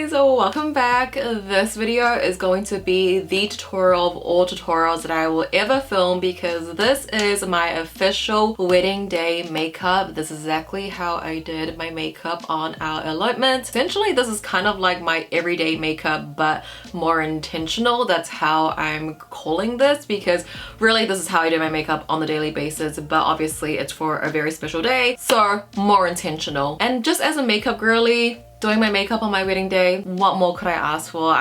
guys, welcome back. This video is going to be the tutorial of all tutorials that I will ever film because this is my official wedding day makeup. This is exactly how I did my makeup on our elopement. Essentially, this is kind of like my everyday makeup but more intentional. That's how I'm calling this because really this is how I do my makeup on the daily basis, but obviously it's for a very special day, so more intentional. And just as a makeup girly, doing my makeup on my wedding day, what more could I ask for?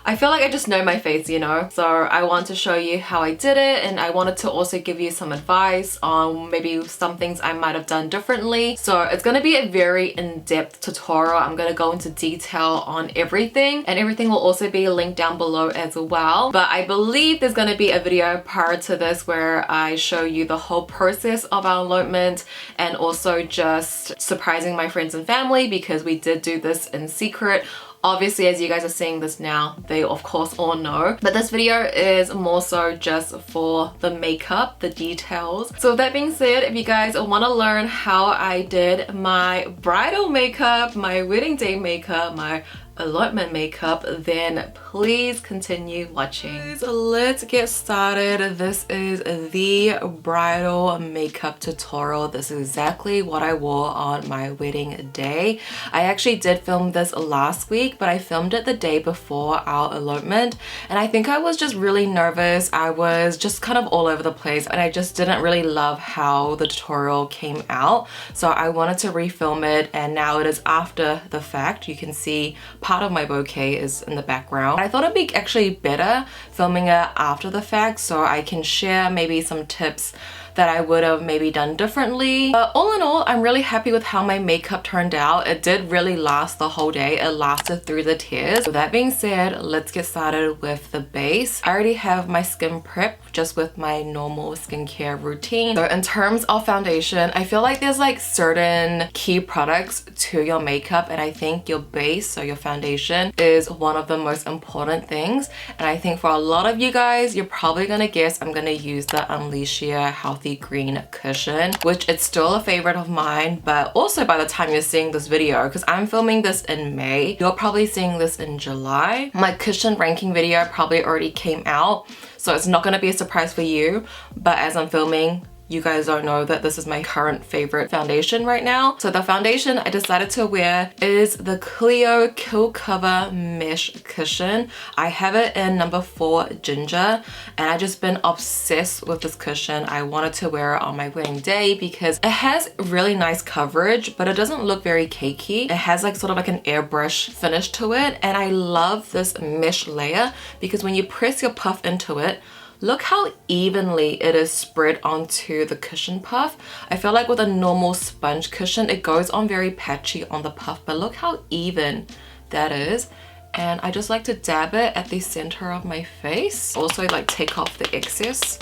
I feel like I just know my face, you know? So I want to show you how I did it, and I wanted to also give you some advice on maybe some things I might have done differently. So it's going to be a very in-depth tutorial. I'm going to go into detail on everything, and everything will also be linked down below as well. But I believe there's going to be a video prior to this where I show you the whole process of our elopement and also just surprising my friends and family because we did do this in secret. Obviously, as you guys are seeing this now, they of course all know. But this video is more so just for the makeup, the details. So with that being said, if you guys want to learn how I did my bridal makeup, my wedding day makeup, my elopement makeup, then please continue watching. So let's get started. This is the bridal makeup tutorial. This is exactly what I wore on my wedding day. I actually did film this last week, but I filmed it the day before our elopement, and I think I was just really nervous. I was just kind of all over the place, and I just didn't really love how the tutorial came out, so I wanted to refilm it. And now it is after the fact. You can see part of my bouquet is in the background. I thought it'd be actually better filming it after the fact so I can share maybe some tips that I would have maybe done differently. But all in all, I'm really happy with how my makeup turned out. It did really last the whole day. It lasted through the tears. With that being said, let's get started with the base. I already have my skin prep just with my normal skincare routine. So in terms of foundation, I feel like there's like certain key products to your makeup, and I think your base, so your foundation, is one of the most important things. And I think for a lot of you guys, you're probably gonna guess I'm gonna use the Unleashia Healthy Green Cushion, which it's still a favorite of mine. But also by the time you're seeing this video, because I'm filming this in May, you're probably seeing this in July. My cushion ranking video probably already came out, so it's not going to be a surprise for you. But as I'm filming, you guys don't know that this is my current favorite foundation right now. So the foundation I decided to wear is the Clio Kill Cover Mesh Cushion. I have it in number 4 Ginger, and I've just been obsessed with this cushion. I wanted to wear it on my wedding day because it has really nice coverage, but it doesn't look very cakey. It has like sort of like an airbrush finish to it, and I love this mesh layer because when you press your puff into it, look how evenly it is spread onto the cushion puff. I feel like with a normal sponge cushion, it goes on very patchy on the puff, but look how even that is. And I just like to dab it at the center of my face. Also like take off the excess.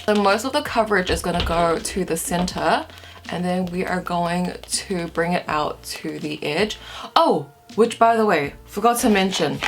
So most of the coverage is gonna go to the center, and then we are going to bring it out to the edge. Oh, which by the way, forgot to mention,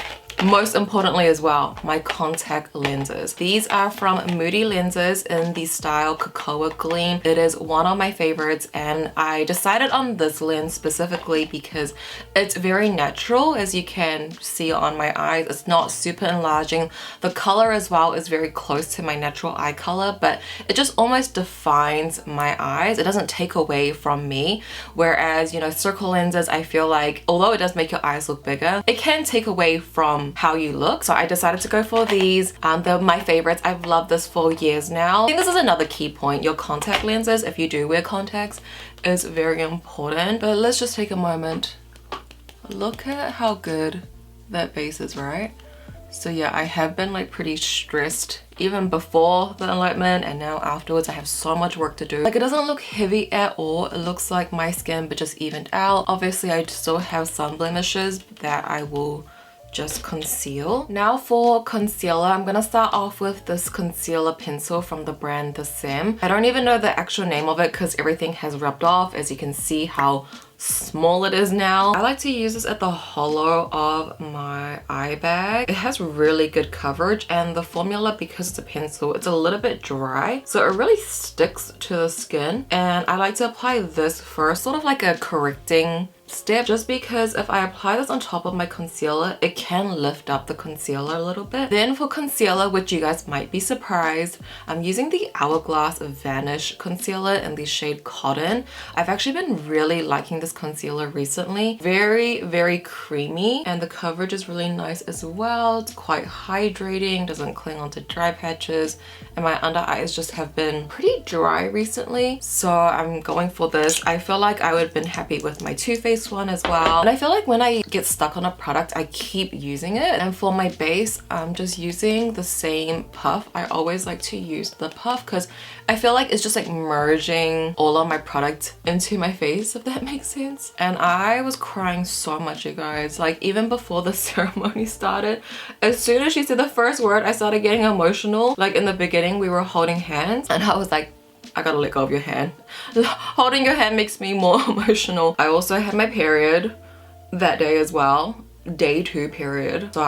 most importantly as well, my contact lenses. These are from Moody Lenses in the style Cocoa Gleam. It is one of my favorites, and I decided on this lens specifically because it's very natural, as you can see on my eyes. It's not super enlarging. The color as well is very close to my natural eye color, but it just almost defines my eyes. It doesn't take away from me. Whereas, you know, circle lenses, I feel like, although it does make your eyes look bigger, it can take away from how you look. So I decided to go for these. They're my favorites. I've loved this for years now. I think this is another key point. Your contact lenses, if you do wear contacts, is very important. But let's just take a moment. Look at how good that base is, right? So yeah, I have been like pretty stressed even before the elopement, and now afterwards I have so much work to do. Like, it doesn't look heavy at all. It looks like my skin but just evened out. Obviously I still have some blemishes that I will just conceal. Now for concealer, I'm gonna start off with this concealer pencil from the brand The Sim. I don't even know the actual name of it because everything has rubbed off. As you can see how small it is now. I like to use this at the hollow of my eye bag. It has really good coverage, and the formula, because it's a pencil, it's a little bit dry, so it really sticks to the skin. And I like to apply this first, sort of like a correcting step, just because if I apply this on top of my concealer, it can lift up the concealer a little bit. Then for concealer, which you guys might be surprised, I'm using the Hourglass Vanish concealer in the shade Cotton. I've actually been really liking this concealer recently. Very, very creamy, and the coverage is really nice as well. It's quite hydrating, doesn't cling onto dry patches, and my under eyes just have been pretty dry recently, so I'm going for this. I feel like I would have been happy with my Too Faced one as well, and I feel like when I get stuck on a product, I keep using it. And for my base, I'm just using the same puff. I always like to use the puff because I feel like it's just like merging all of my product into my face, if that makes sense. And I was crying so much, you guys. Like, even before the ceremony started, as soon as she said the first word, I started getting emotional. Like, in the beginning, we were holding hands, and I was like, I gotta let go of your hand. Holding your hand makes me more emotional. I also had my period that day as well. Day 2 period, so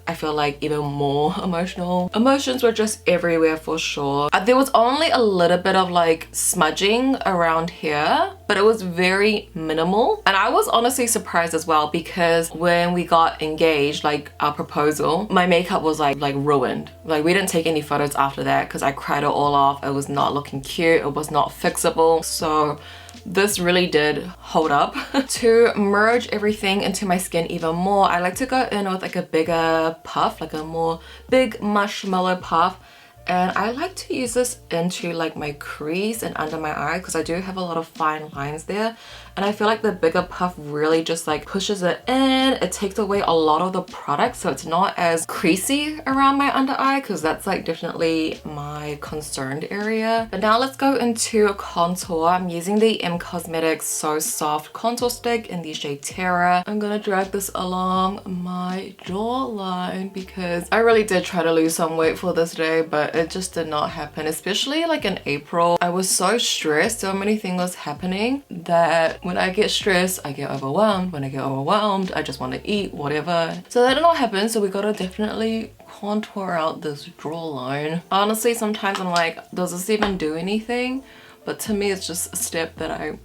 I feel like even more emotional. Emotions were just everywhere for sure. There was only a little bit of like smudging around here, but it was very minimal, and I was honestly surprised as well, because when we got engaged, like our proposal, my makeup was like ruined. Like, we didn't take any photos after that because I cried it all off. It was not looking cute, it was not fixable, so this really did hold up. To merge everything into my skin even more, I like to go in with like a bigger puff, like a more big marshmallow puff. And I like to use this into like my crease and under my eye, because I do have a lot of fine lines there. And I feel like the bigger puff really just like pushes it in. It takes away a lot of the product, so it's not as creasy around my under eye, because that's like definitely my concerned area. But now let's go into contour. I'm using the Cosmetics So Soft contour stick in the shade Terra. I'm gonna drag this along my jawline because I really did try to lose some weight for this day, but it just did not happen. Especially like in April, I was so stressed, so many things was happening, that when I get stressed, I get overwhelmed. When I get overwhelmed, I just want to eat whatever. So that did not happen, so we gotta definitely contour out this jawline. Honestly, sometimes I'm like, does this even do anything? But to me, it's just a step that I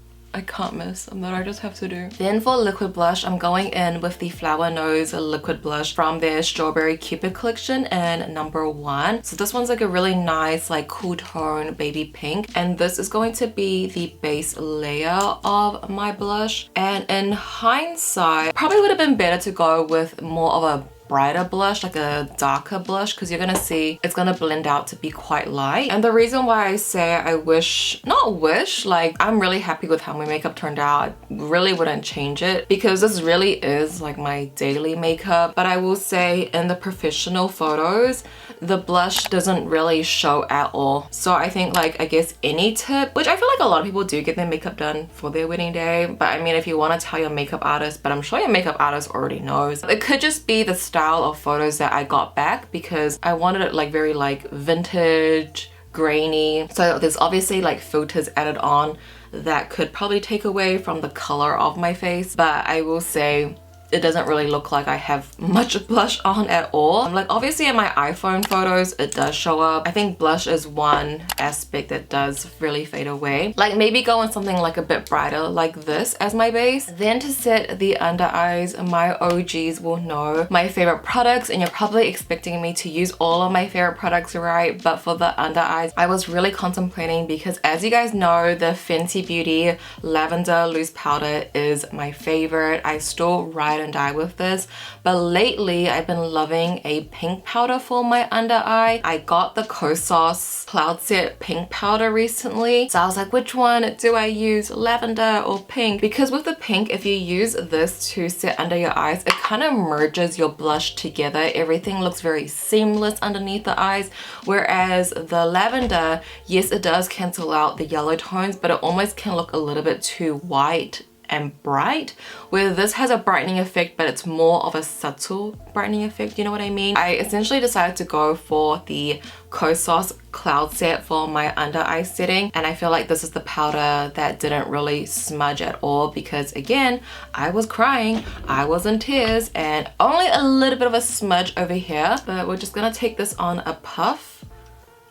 can't miss and that I just have to do. Then for liquid blush, I'm going in with the Flower Nose liquid blush from their Strawberry Cupid collection in number 1. So this one's like a really nice like cool tone baby pink, and this is going to be the base layer of my blush. And in hindsight, probably would have been better to go with more of a brighter blush, like a darker blush, because you're gonna see it's gonna blend out to be quite light. And the reason why I say I wish, not wish, like I'm really happy with how my makeup turned out. I really wouldn't change it, because this really is like my daily makeup. But I will say in the professional photos, the blush doesn't really show at all. So I think like, I guess any tip, which I feel like a lot of people do get their makeup done for their wedding day, but I mean, if you want to tell your makeup artist, but I'm sure your makeup artist already knows, it could just be the style of photos that I got back, because I wanted it like very like vintage, grainy. So there's obviously like filters added on that could probably take away from the color of my face, but I will say it doesn't really look like I have much blush on at all. Like obviously in my iPhone photos it does show up. I think blush is one aspect that does really fade away. Like maybe go in something like a bit brighter like this as my base. Then to set the under eyes, my OGs will know my favorite products, and you're probably expecting me to use all of my favorite products, right? But for the under eyes, I was really contemplating, because as you guys know, the Fenty Beauty Lavender Loose Powder is my favorite. I still ride and die with this, but lately I've been loving a pink powder for my under eye. I got the Kosas Cloud Set pink powder recently, so I was like, which one do I use, lavender or pink? Because with the pink, if you use this to set under your eyes, it kind of merges your blush together. Everything looks very seamless underneath the eyes, whereas the lavender, yes, it does cancel out the yellow tones, but it almost can look a little bit too white and bright, where this has a brightening effect, but it's more of a subtle brightening effect, you know what I mean? I essentially decided to go for the Kosas Cloud Set for my under eye setting, and I feel like this is the powder that didn't really smudge at all, because again, I was crying, I was in tears, and only a little bit of a smudge over here. But we're just gonna take this on a puff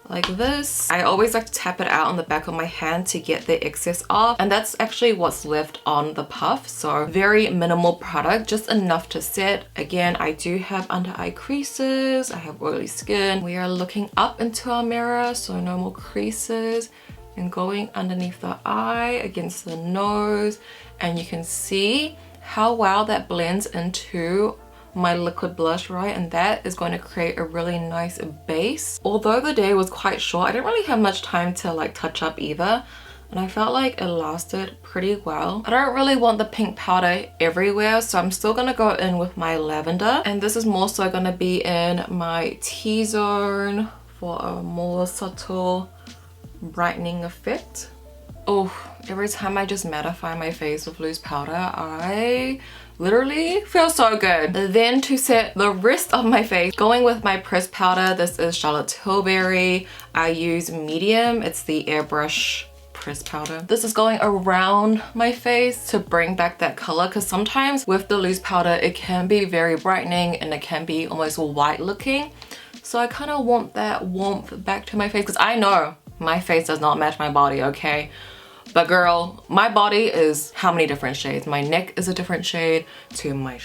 like this. I always like to tap it out on the back of my hand to get the excess off, and that's actually what's left on the puff. So very minimal product, just enough to set. Again, I do have under eye creases, I have oily skin. We are looking up into our mirror, so no more creases, and going underneath the eye, against the nose, and you can see how well that blends into my liquid blush, right? And that is going to create a really nice base. Although the day was quite short, I didn't really have much time to like touch up either, and I felt like it lasted pretty well. I don't really want the pink powder everywhere, so I'm still gonna go in with my lavender, and this is more so gonna be in my T-zone for a more subtle brightening effect. Oh, every time I just mattify my face with loose powder, I literally feel so good. Then to set the rest of my face, going with my pressed powder, this is Charlotte Tilbury. I use medium, it's the airbrush pressed powder. This is going around my face to bring back that color, because sometimes with the loose powder it can be very brightening and it can be almost white looking. So I kind of want that warmth back to my face, because I know my face does not match my body, okay? But girl, my body is how many different shades? My neck is a different shade to my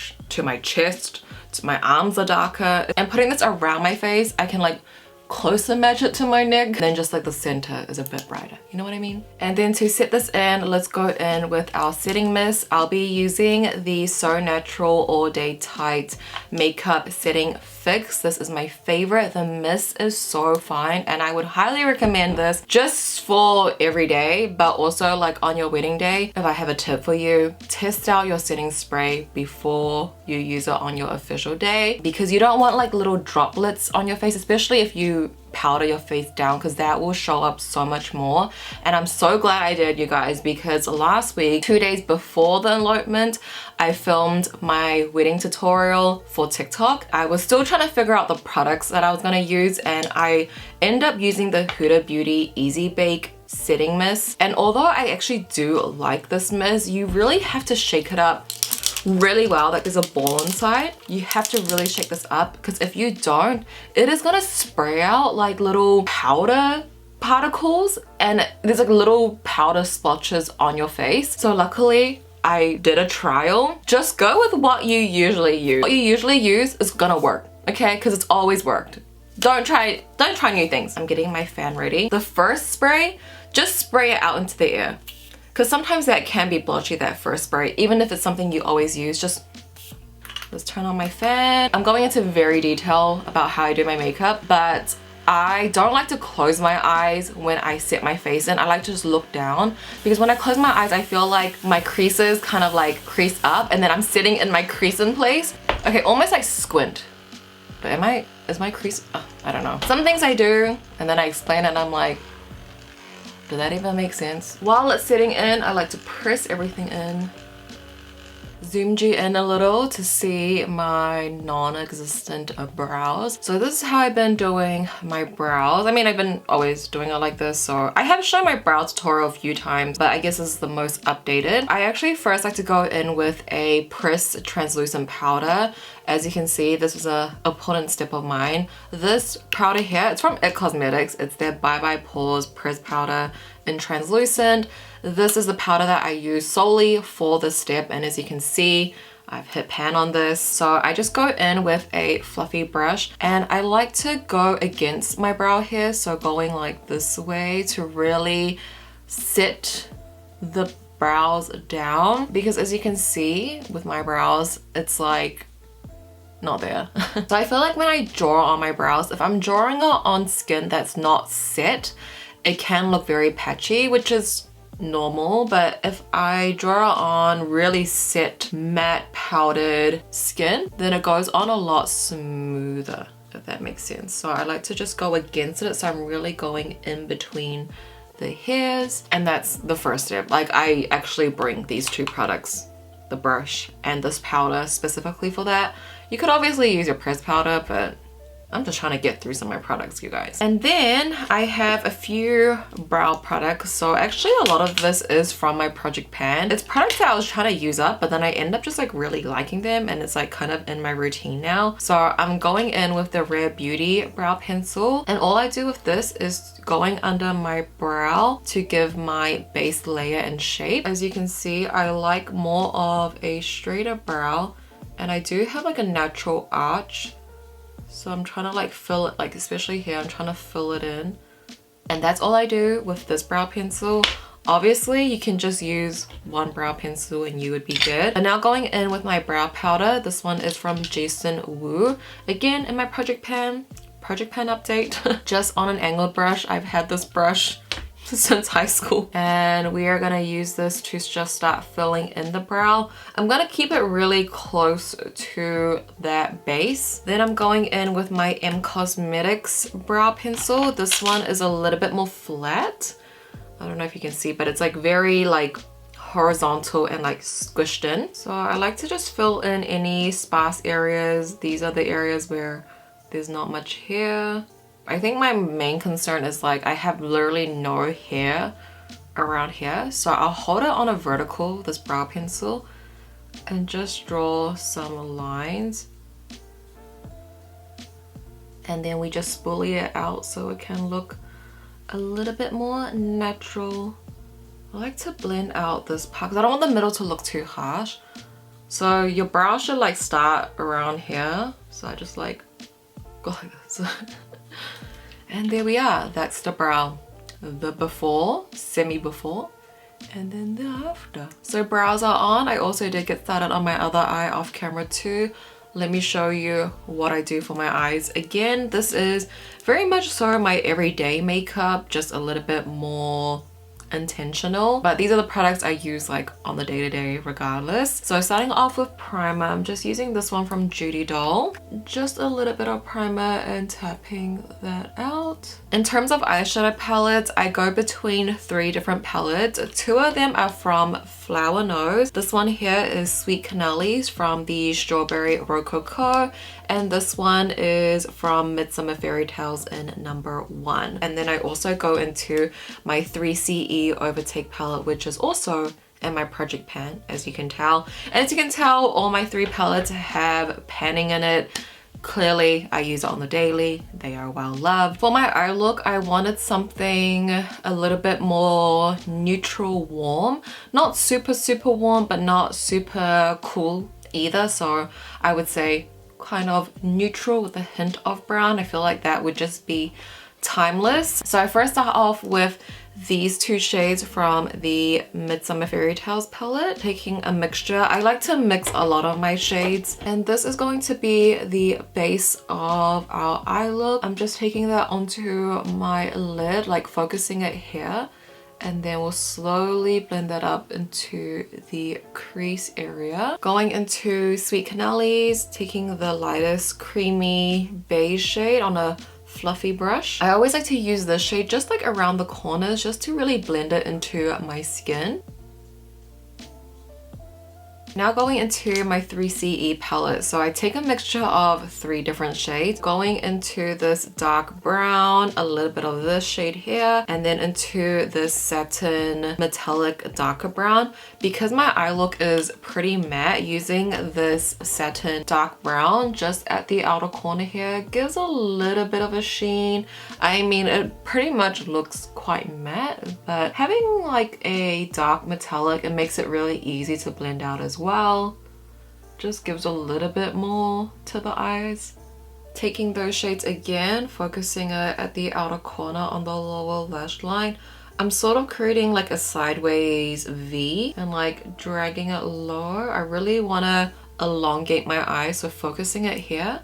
chest, to my arms are darker. And putting this around my face, I can like closer match it to my neck, and then just like the center is a bit brighter, you know what I mean? And then to set this in, let's go in with our setting mist. I'll be using the So Natural All Day Tight Makeup Setting Fix. This is my favorite. The mist is so fine, and I would highly recommend this just for every day, but also like on your wedding day. If I have a tip for you, test out your setting spray before you use it on your official day, because you don't want like little droplets on your face, especially if you powder your face down, because that will show up so much more. And I'm so glad I did, you guys, because last week, 2 days before the elopement, I filmed my wedding tutorial for TikTok. I was still trying to figure out the products that I was going to use, and I ended up using the Huda Beauty Easy Bake Setting Mist. And although I actually do like this mist, you really have to shake it up really well. Like there's a ball inside, you have to really shake this up, because if you don't, it is gonna spray out like little powder particles, and there's like little powder splotches on your face. So luckily I did a trial. Just go with what you usually use. What you usually use is gonna work, okay? Because it's always worked. Don't try new things. I'm getting my fan ready. The first spray, just spray it out into the air, because sometimes that can be blotchy, that first spray, even if it's something you always use. Just let's turn on my fan. I'm going into very detail about how I do my makeup, but I don't like to close my eyes when I set my face in. I like to just look down, because when I close my eyes, I feel like my creases kind of like crease up, and then I'm sitting in my crease in place. Okay, almost like squint. But is my crease, oh, I don't know. Some things I do, and then I explain it and I'm like, did that even make sense? While it's setting in, I like to press everything in. Zoomed you in a little to see my non-existent brows. So this is how I've been doing my brows. I mean, I've been always doing it like this, so I have shown my brow tutorial a few times, but I guess this is the most updated. I actually first like to go in with a pressed translucent powder. As you can see, this is a important step of mine. This powder here, it's from IT Cosmetics. It's their Bye Bye Pores pressed powder in translucent. This is the powder that I use solely for this step, and as you can see, I've hit pan on this. So I just go in with a fluffy brush, and I like to go against my brow hair, so going like this way to really sit the brows down, because as you can see with my brows, it's like not there. So I feel like when I draw on my brows, if I'm drawing it on skin that's not set, it can look very patchy, which is normal. But if I draw it on really set, matte, powdered skin, then it goes on a lot smoother, if that makes sense. So I like to just go against it, so I'm really going in between the hairs. And that's the first step. Like, I actually bring these two products, the brush and this powder, specifically for that. You could obviously use your pressed powder, but I'm just trying to get through some of my products, you guys. And then I have a few brow products. So actually a lot of this is from my project pan. It's products that I was trying to use up, but then I end up just like really liking them, and it's like kind of in my routine now. So I'm going in with the Rare Beauty brow pencil, and all I do with this is going under my brow to give my base layer and shape. As you can see, I like more of a straighter brow, and I do have like a natural arch. So I'm trying to like fill it, like especially here, I'm trying to fill it in. And that's all I do with this brow pencil. Obviously, you can just use one brow pencil and you would be good. And now going in with my brow powder. This one is from JUUUUUDY. Again, in my project pan update. Just on an angled brush. I've had this brush since high school, and we are gonna use this to just start filling in the brow. I'm gonna keep it really close to that base. Then I'm going in with my Cosmetics brow pencil. This one is a little bit more flat. I don't know if you can see, but it's like very like horizontal and like squished in. So I like to just fill in any sparse areas. These are the areas where there's not much hair. I think my main concern is like I have literally no hair around here. So I'll hold it on a vertical, this brow pencil, and just draw some lines. And then we just spoolie it out so it can look a little bit more natural. I like to blend out this part because I don't want the middle to look too harsh. So your brow should like start around here. So I just like go like this. And there we are. That's the brow. The before, semi-before, and then the after. So brows are on. I also did get started on my other eye off camera too. Let me show you what I do for my eyes. Again, this is very much so my everyday makeup, just a little bit more intentional, but these are the products I use like on the day-to-day regardless. So starting off with primer, I'm just using this one from Judy doll. Just a little bit of primer and tapping that out. In terms of eyeshadow palettes, I go between 3 different palettes. 2 of them are from Flower Nose. This one here is Sweet Canneles from the Strawberry Rococo, and this one is from Midsummer Fairy Tales in #1. And then I also go into my 3CE Overtake palette, which is also in my project pan, as you can tell. And as you can tell, all my 3 palettes have panning in it. Clearly, I use it on the daily. They are well loved. For my eye look, I wanted something a little bit more neutral warm. Not super warm, but not super cool either. So I would say kind of neutral with a hint of brown. I feel like that would just be timeless. So I first start off with these 2 shades from the Midsummer Fairy Tales palette, taking a mixture. I like to mix a lot of my shades, and this is going to be the base of our eye look. I'm just taking that onto my lid, like focusing it here, and then we'll slowly blend that up into the crease area. Going into Sweet Canneles, taking the lightest creamy beige shade on a fluffy brush. I always like to use this shade just like around the corners, just to really blend it into my skin. Now going into my 3CE palette. So I take a mixture of 3 different shades, going into this dark brown, a little bit of this shade here, and then into this satin metallic darker brown. Because my eye look is pretty matte, using this satin dark brown just at the outer corner here gives a little bit of a sheen. I mean, it pretty much looks quite matte, but having like a dark metallic, it makes it really easy to blend out as well. Just gives a little bit more to the eyes. Taking those shades again, focusing it at the outer corner on the lower lash line. I'm sort of creating like a sideways V and like dragging it lower. I really want to elongate my eyes, so focusing it here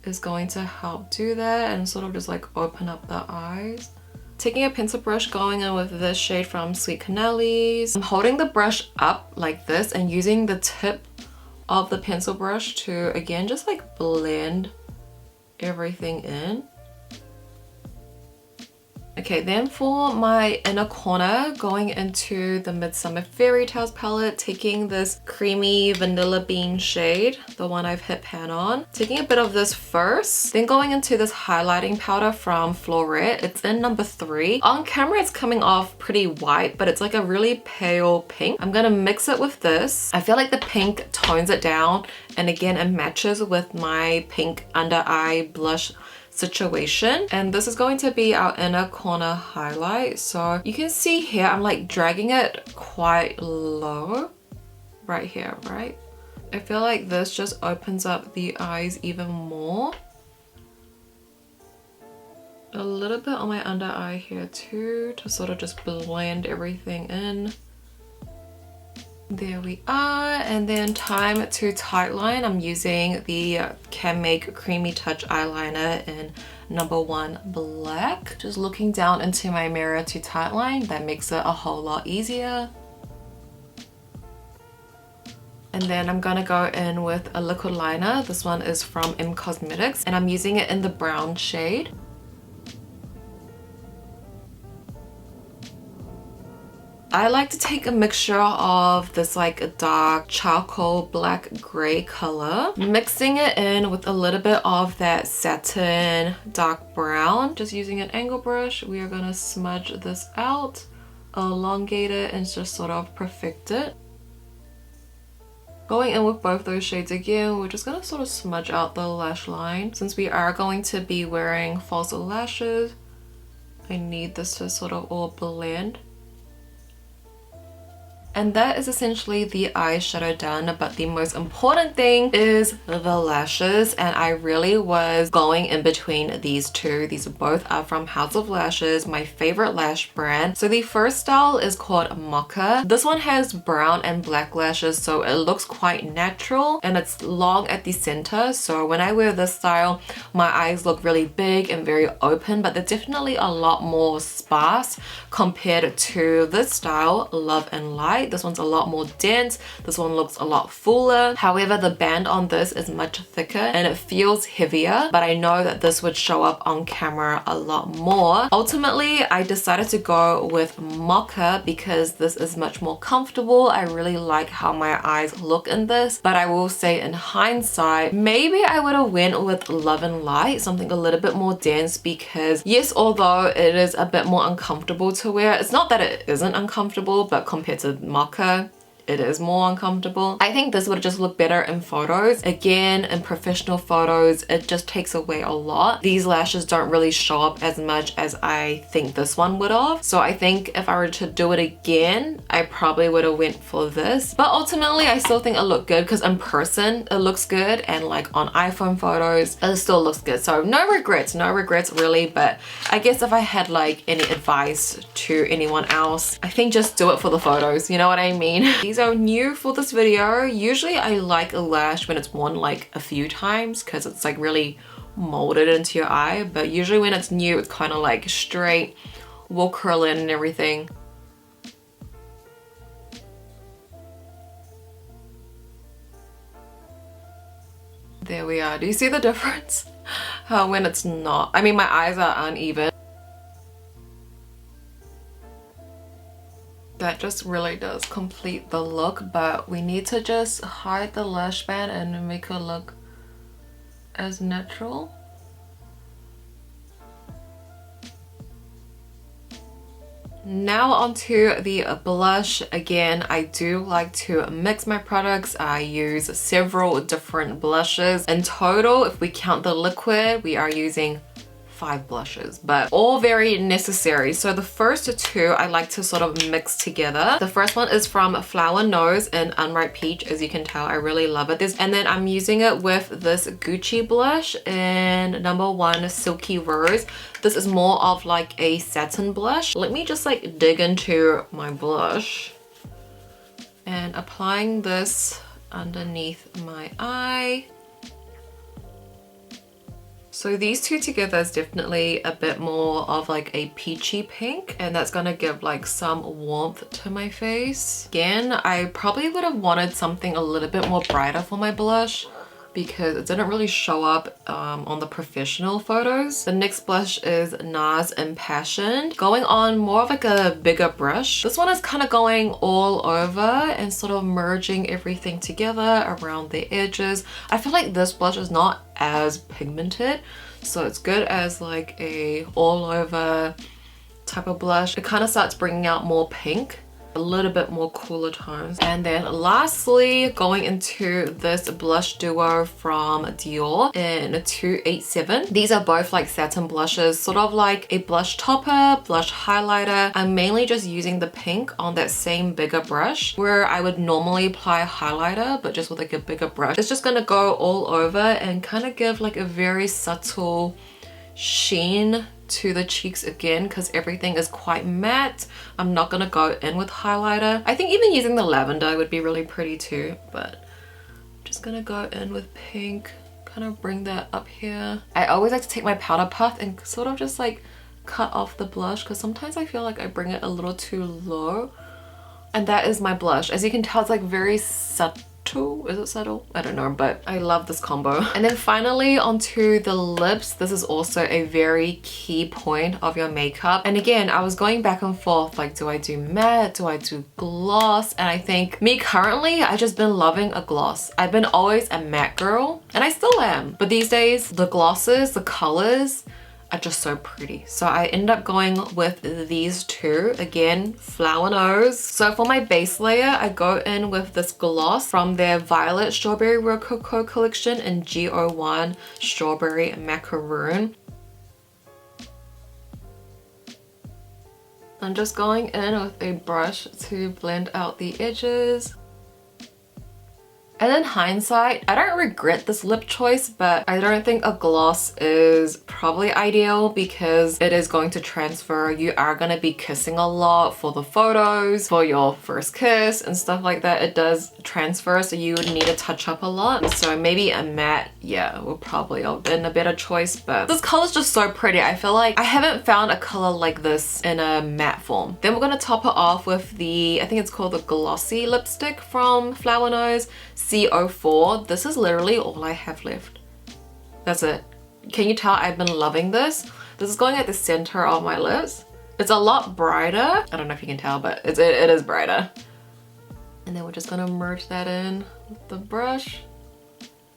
is going to help do that and sort of just like open up the eyes. Taking a pencil brush, going in with this shade from Sweet Canneles. I'm holding the brush up like this and using the tip of the pencil brush to, again, just like blend everything in. Okay, then for my inner corner, going into the Midsummer Fairy Tales palette, taking this creamy vanilla bean shade, the one I've hit pan on. Taking a bit of this first, then going into this highlighting powder from FLORASIS. It's in number 3. On camera, it's coming off pretty white, but it's like a really pale pink. I'm gonna mix it with this. I feel like the pink tones it down, and again, it matches with my pink under eye blush situation. And this is going to be our inner corner highlight. So you can see here, I'm like dragging it quite low right here, right? I feel like this just opens up the eyes even more. A little bit on my under eye here too, to sort of just blend everything in. There we are. And then time to tightline. I'm using the Can Make Creamy Touch eyeliner in number 1 black. Just looking down into my mirror to tightline. That makes it a whole lot easier. And then I'm gonna go in with a liquid liner. This one is from Cosmetics, and I'm using it in the brown shade. I like to take a mixture of this like a dark charcoal black gray color, mixing it in with a little bit of that satin dark brown. Just using an angle brush, we are gonna smudge this out, elongate it, and just sort of perfect it. Going in with both those shades again, we're just gonna sort of smudge out the lash line. Since we are going to be wearing false lashes, I need this to sort of all blend. And that is essentially the eyeshadow done, but the most important thing is the lashes, and I really was going in between these two. These both are from House of Lashes, my favorite lash brand. So the first style is called Mocha. This one has brown and black lashes, so it looks quite natural, and it's long at the center. So when I wear this style, my eyes look really big and very open, but they're definitely a lot more sparse compared to this style, Love and Light. This one's a lot more dense. This one looks a lot fuller. However, the band on this is much thicker and it feels heavier, but I know that this would show up on camera a lot more. Ultimately, I decided to go with Mocha because this is much more comfortable. I really like how my eyes look in this, but I will say in hindsight, maybe I would have went with Love and Light, something a little bit more dense, because yes, although it is a bit more uncomfortable to wear, it's not that it isn't uncomfortable, but compared to Mocha, it is more uncomfortable. I think this would just look better in photos. Again, in professional photos, it just takes away a lot. These lashes don't really show up as much as I think this one would have. So I think if I were to do it again, I probably would have went for this. But ultimately, I still think it looked good because in person, it looks good. And like on iPhone photos, it still looks good. So no regrets really. But I guess if I had like any advice to anyone else, I think just do it for the photos. You know what I mean? These are new for this video. Usually I like a lash when it's worn like a few times because it's like really molded into your eye, but usually when it's new, it's kind of like straight, will curl in and everything. There we are. Do you see the difference? When it's not, I mean, my eyes are uneven. That just really does complete the look, but we need to just hide the lash band and make it look as natural. Now onto the blush. Again, I do like to mix my products. I use several different blushes. In total, if we count the liquid, we are using 5 blushes, but all very necessary. So the first 2 I like to sort of mix together. The first one is from Flower Nose in Unripe Peach. As you can tell, I really love it. And then I'm using it with this Gucci blush in number 1 Silky Rose. This is more of like a satin blush. Let me just like dig into my blush and applying this underneath my eye. So these two together is definitely a bit more of like a peachy pink, and that's gonna give like some warmth to my face. Again, I probably would have wanted something a little bit more brighter for my blush, because it didn't really show up on the professional photos. The next blush is NARS Impassioned, going on more of like a bigger brush. This one is kind of going all over and sort of merging everything together around the edges. I feel like this blush is not as pigmented, so it's good as like a all over type of blush. It kind of starts bringing out more pink, a little bit more cooler tones. And then lastly, going into this blush duo from Dior in 287. These are both like satin blushes, sort of like a blush topper, blush highlighter. I'm mainly just using the pink on that same bigger brush where I would normally apply a highlighter, but just with like a bigger brush. It's just gonna go all over and kind of give like a very subtle sheen to the cheeks again, because everything is quite matte. I'm not gonna go in with highlighter. I think even using the lavender would be really pretty too, but I'm just gonna go in with pink, kind of bring that up here. I always like to take my powder puff and sort of just like cut off the blush, because sometimes I feel like I bring it a little too low. And that is my blush. As you can tell, it's like very subtle. Is it subtle? I don't know, but I love this combo. And then finally onto the lips. This is also a very key point of your makeup. And again, I was going back and forth, like, do I do matte? Do I do gloss? And I think me currently, I just been loving a gloss. I've been always a matte girl, and I still am. But these days, the glosses, the colors, are just so pretty. So I end up going with these two. Again, Flower Nose. So for my base layer, I go in with this gloss from their Violet Strawberry Rococo collection in G01 Strawberry Macaroon. I'm just going in with a brush to blend out the edges. And in hindsight, I don't regret this lip choice, but I don't think a gloss is probably ideal because it is going to transfer. You are going to be kissing a lot for the photos, for your first kiss and stuff like that. It does transfer, so you would need to touch up a lot. So maybe a matte, yeah, will probably have been a better choice, but this color is just so pretty. I feel like I haven't found a color like this in a matte form. Then we're going to top it off with the, I think it's called the Glossy lipstick from Flower Nose. C04. This is literally all I have left. That's it. Can you tell I've been loving this? This is going at the center of my lips. It's a lot brighter. I don't know if you can tell, but it is brighter. And then we're just gonna merge that in with the brush.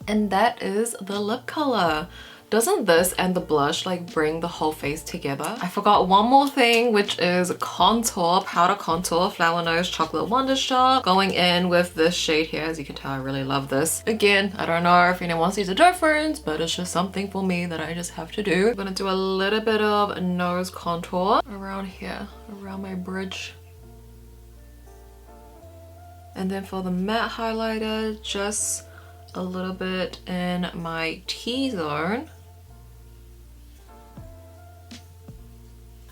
And that is the lip color. Doesn't this and the blush like bring the whole face together? I forgot one more thing, which is contour, powder contour, Flower Nose Chocolate Wonder Shot. Going in with this shade here. As you can tell, I really love this. Again, I don't know if anyone sees a difference, but it's just something for me that I just have to do. I'm gonna do a little bit of nose contour around here, around my bridge. And then for the matte highlighter, just a little bit in my T-zone.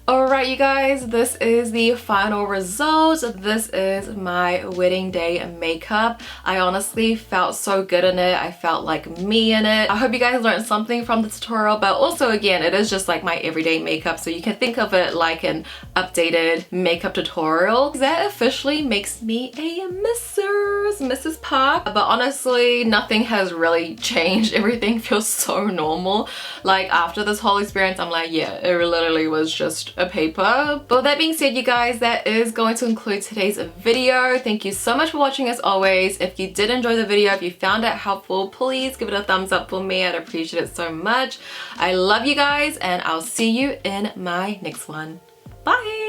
Alright you guys, this is the final result. This is my wedding day makeup. I honestly felt so good in it. I felt like me in it. I hope you guys learned something from the tutorial, but also again, it is just like my everyday makeup, so you can think of it like an updated makeup tutorial. That officially makes me a Mrs. Park. But honestly, nothing has really changed. Everything feels so normal. Like after this whole experience, I'm like, yeah, it literally was just a paper. But with that being said, you guys, that is going to conclude today's video. Thank you so much for watching as always. If you did enjoy the video, if you found it helpful, please give it a thumbs up for me. I'd appreciate it so much. I love you guys, and I'll see you in my next one. Bye!